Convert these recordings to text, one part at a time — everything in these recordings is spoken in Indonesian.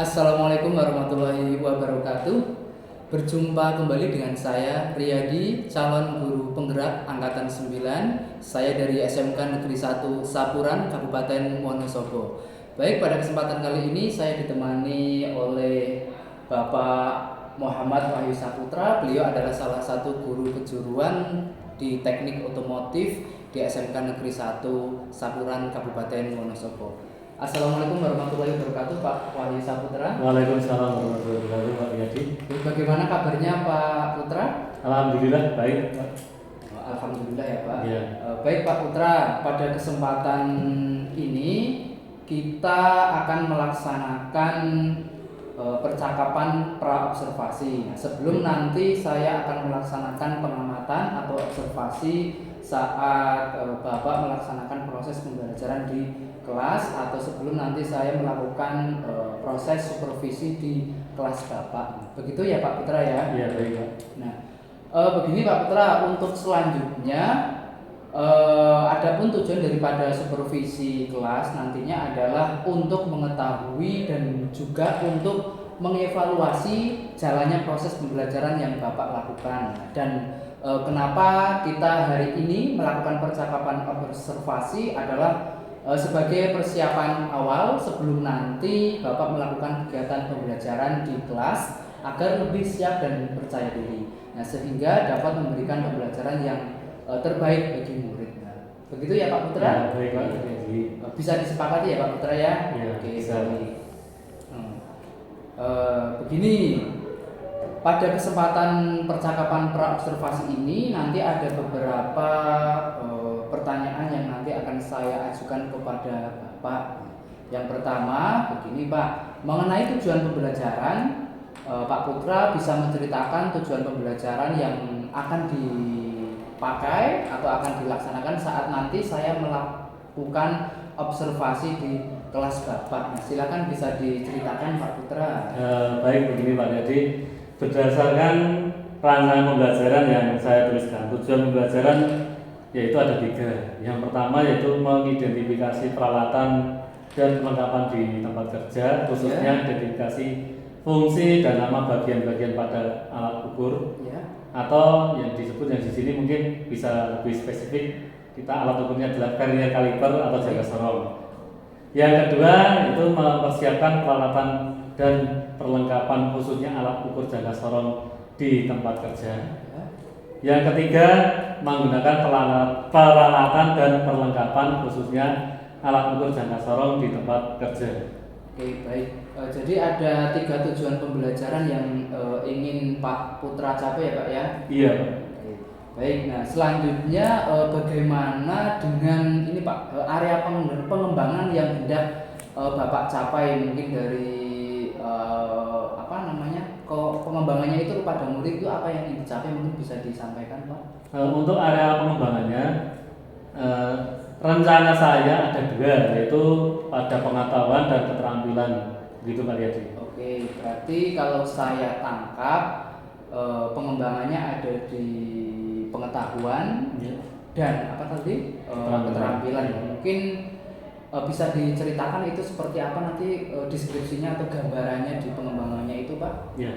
Assalamualaikum warahmatullahi wabarakatuh. Berjumpa kembali dengan saya Riyadi, calon guru penggerak angkatan 9. Saya dari SMK Negeri 1 Sapuran, Kabupaten Wonosobo. Baik, pada kesempatan kali ini saya ditemani oleh Bapak Muhammad Wahyu Saputra. Beliau adalah salah satu guru kejuruan di Teknik Otomotif di SMK Negeri 1 Sapuran, Kabupaten Wonosobo. Assalamualaikum warahmatullahi wabarakatuh, Pak Wahyu Saputra. Waalaikumsalam warahmatullahi wabarakatuh, Pak Riyadi. Bagaimana kabarnya Pak Putra? Alhamdulillah baik, Pak. Alhamdulillah ya Pak. Ya. Baik Pak Putra, pada kesempatan ini kita akan melaksanakan percakapan pra-observasi. Nah, sebelum nanti saya akan melaksanakan pengamatan atau observasi saat Bapak melaksanakan proses pembelajaran di kelas, atau sebelum nanti saya melakukan proses supervisi di kelas Bapak. Begitu ya Pak Putra ya? Iya, baik Pak. Nah, begini Pak Putra, untuk selanjutnya adapun tujuan daripada supervisi kelas nantinya adalah untuk mengetahui dan juga untuk mengevaluasi jalannya proses pembelajaran yang Bapak lakukan. Dan kenapa kita hari ini melakukan percakapan observasi adalah sebagai persiapan awal sebelum nanti Bapak melakukan kegiatan pembelajaran di kelas agar lebih siap dan percaya diri. Nah, sehingga dapat memberikan pembelajaran yang terbaik bagi murid. Nah, begitu ya Pak Putra? Ya, baik Pak. Bisa disepakati ya Pak Putra ya? Ya, Oke, bisa. Begini, pada kesempatan percakapan pra-observasi ini nanti ada beberapa pertanyaan yang nanti akan saya ajukan kepada Bapak. Yang pertama, begini Pak, mengenai tujuan pembelajaran, Pak Putra bisa menceritakan tujuan pembelajaran yang akan dipakai atau akan dilaksanakan saat nanti saya melakukan observasi di kelas Bapak. Nah, silakan bisa diceritakan Pak Putra. Baik, begini Pak. Jadi berdasarkan rancangan pembelajaran yang saya tuliskan, tujuan pembelajaran yaitu ada 3. Yang pertama yaitu mengidentifikasi peralatan dan perlengkapan di tempat kerja, khususnya identifikasi fungsi dan nama bagian-bagian pada alat ukur, atau yang disebut yang di sini mungkin bisa lebih spesifik, kita alat ukurnya adalah vernier caliper atau jaga sorong. Yang kedua itu mempersiapkan peralatan dan perlengkapan khususnya alat ukur jaga sorong di tempat kerja. Yang ketiga, menggunakan peralatan dan perlengkapan khususnya alat ukur jangka sorong di tempat kerja. Oke, baik. Jadi ada 3 tujuan pembelajaran yang ingin Pak Putra capai ya Pak ya? Iya Pak. Baik, nah selanjutnya bagaimana dengan ini Pak, area pengembangan yang hendak Bapak capai, mungkin dari pengembangannya itu pada murid itu apa yang ingin dicapai, mungkin bisa disampaikan Pak? Untuk area pengembangannya, rencana saya ada 2, yaitu pada pengetahuan dan keterampilan, gitu Pak Riyadi. Oke, berarti kalau saya tangkap pengembangannya ada di pengetahuan dan apa tadi keterampilan. Mungkin bisa diceritakan itu seperti apa nanti deskripsinya atau gambarannya di pengembangannya itu Pak? Ya.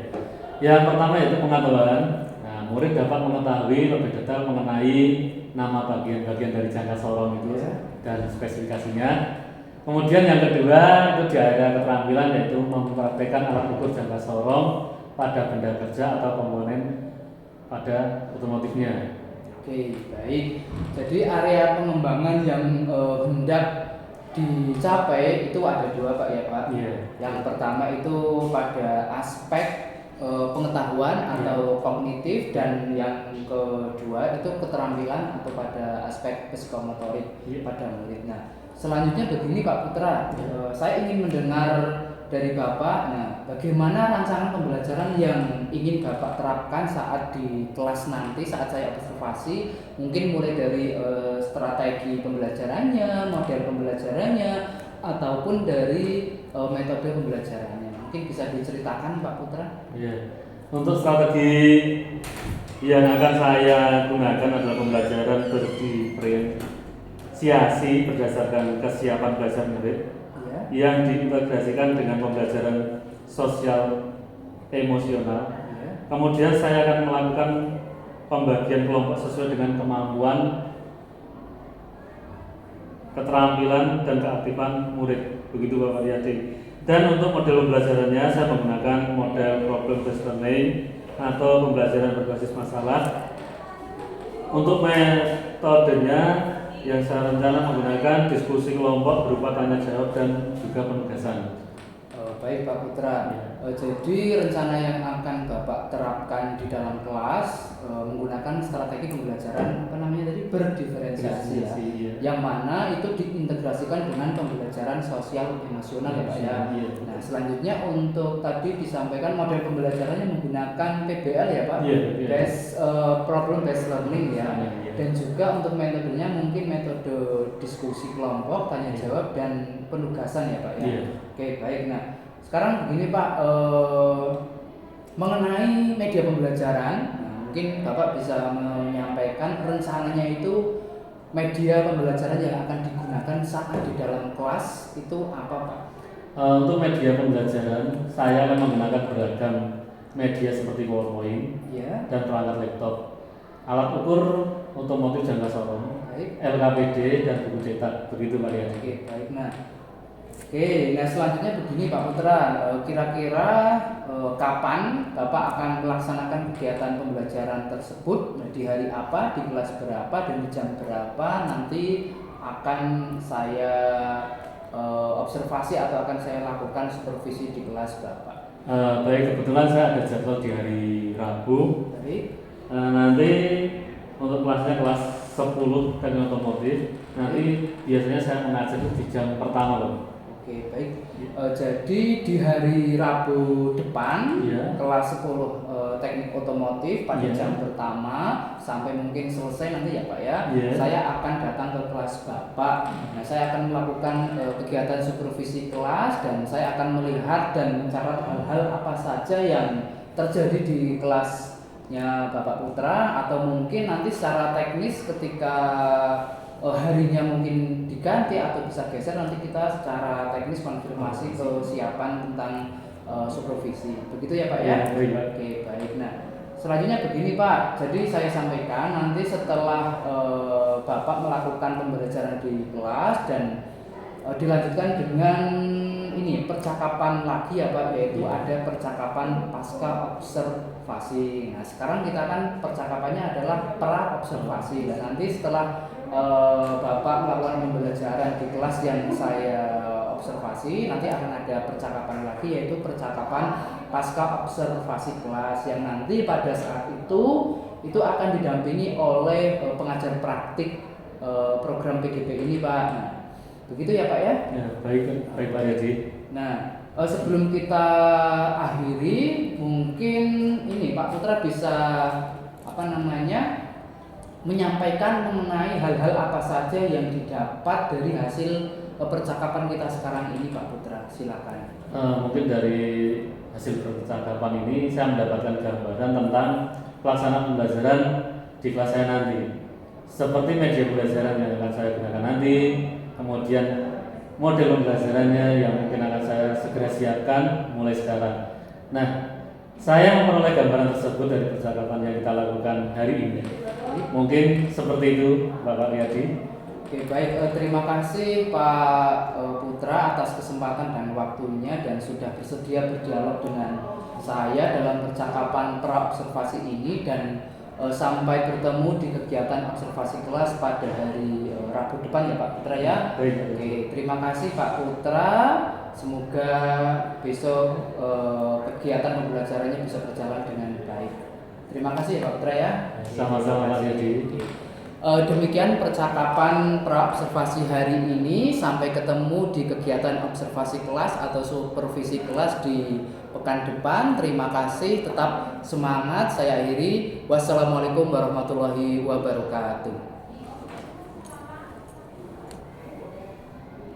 Yang pertama yaitu pengetahuan. Nah, murid dapat mengetahui lebih detail mengenai nama bagian-bagian dari jangka sorong itu dan spesifikasinya. Kemudian yang kedua itu di area keterampilan, yaitu mempraktekkan alat ukur jangka sorong pada benda kerja atau komponen pada otomotifnya. Oke, baik. Jadi area pengembangan yang hendak dicapai itu ada 2 Pak ya Pak. Yang pertama itu pada aspek pengetahuan atau kognitif, dan yang kedua itu keterampilan atau pada aspek psikomotorik pada murid. Nah, selanjutnya begini Pak Putra, saya ingin mendengar dari Bapak, nah bagaimana rancangan pembelajaran yang ingin Bapak terapkan saat di kelas nanti saat saya observasi, mungkin mulai dari strategi pembelajarannya, model pembelajarannya, ataupun dari metode pembelajarannya. Mungkin bisa diceritakan Pak Putra? Iya. Untuk strategi yang akan saya gunakan adalah pembelajaran berdiferensiasi berdasarkan kesiapan belajar murid yang diintegrasikan dengan pembelajaran sosial emosional. Ya. Kemudian saya akan melakukan pembagian kelompok sesuai dengan kemampuan, keterampilan dan keaktifan murid. Begitu Bapak Riyadi. Dan untuk model pembelajarannya saya menggunakan model problem based learning atau pembelajaran berbasis masalah. Untuk metodenya yang saya rencana menggunakan diskusi kelompok berupa tanya jawab dan juga penugasan. Baik Pak Putra, jadi rencana yang akan Bapak terapkan di dalam kelas menggunakan strategi pembelajaran berdiferensiasi ya, yang mana itu diintegrasikan dengan pembelajaran sosial emosional ya Pak ya. Nah selanjutnya untuk tadi disampaikan model pembelajarannya menggunakan PBL ya Pak, problem based learning ya, dan juga untuk metodenya mungkin metode diskusi kelompok, tanya jawab dan penugasan ya Pak ya. Oke baik, nah sekarang begini Pak, mengenai media pembelajaran, mungkin Bapak bisa menyampaikan rencananya itu media pembelajaran yang akan digunakan saat di dalam kelas itu apa Pak? Untuk media pembelajaran saya akan menggunakan beragam media seperti PowerPoint dan perangkat laptop, alat ukur otomotif jangka sorong, LKPD dan buku cetak. Begitu Pak Riyadi. Oke baik, nah selanjutnya begini Pak Putra, kira-kira kapan Bapak akan melaksanakan kegiatan pembelajaran tersebut, di hari apa, di kelas berapa, dan di jam berapa nanti akan saya observasi atau akan saya lakukan supervisi di kelas Bapak? Baik, kebetulan saya ada jadwal di hari Rabu. Baik. Nanti untuk kelasnya kelas 10 teknik otomotif. Nanti biasanya saya mengajar di jam pertama loh. Oke baik, jadi di hari Rabu depan kelas 10 teknik otomotif pada jam pertama sampai mungkin selesai nanti ya Pak ya, saya akan datang ke kelas Bapak. Nah saya akan melakukan kegiatan supervisi kelas dan saya akan melihat dan mencatat hal-hal apa saja yang terjadi di kelasnya Bapak Putra, atau mungkin nanti secara teknis ketika harinya mungkin diganti atau bisa geser, nanti kita secara teknis konfirmasi kesiapan tentang supervisi. Begitu ya Pak ya? Oke baik. Nah selanjutnya begini Pak, jadi saya sampaikan nanti setelah Bapak melakukan pembelajaran di kelas dan dilanjutkan dengan ini percakapan lagi ya Pak, yaitu ada percakapan pasca observasi. Nah sekarang kita kan percakapannya adalah pra observasi, dan nanti setelah Bapak melakukan pembelajaran di kelas yang saya observasi, nanti akan ada percakapan lagi, yaitu percakapan pasca observasi kelas, yang nanti pada saat itu akan didampingi oleh pengajar praktik program PGP ini Pak. Nah, begitu ya Pak ya? Ya baik Pak Riyadi. Nah sebelum kita akhiri, mungkin ini Pak Putra bisa menyampaikan mengenai hal-hal apa saja yang didapat dari hasil percakapan kita sekarang ini Pak Putra, silakan. Mungkin dari hasil percakapan ini saya mendapatkan gambaran tentang pelaksanaan pembelajaran di kelas saya nanti, seperti media pembelajaran yang akan saya gunakan nanti, kemudian model pembelajarannya yang mungkin akan saya segera siapkan mulai sekarang. Nah, saya memperoleh gambaran tersebut dari percakapan yang kita lakukan hari ini. Mungkin seperti itu Bapak Riyadi. Oke baik, terima kasih Pak Putra atas kesempatan dan waktunya dan sudah bersedia berdialog dengan saya dalam percakapan pra-observasi ini, dan sampai bertemu di kegiatan observasi kelas pada hari Rabu depan ya Pak Putra ya. Oke, terima kasih Pak Putra. Semoga besok kegiatan pembelajarannya bisa berjalan dengan baik. Terima kasih Pak Putra ya. Sama-sama Pak Riyadi. Demikian percakapan pra-observasi hari ini. Sampai ketemu di kegiatan observasi kelas atau supervisi kelas di pekan depan. Terima kasih, tetap semangat. Saya akhiri. Wassalamualaikum warahmatullahi wabarakatuh.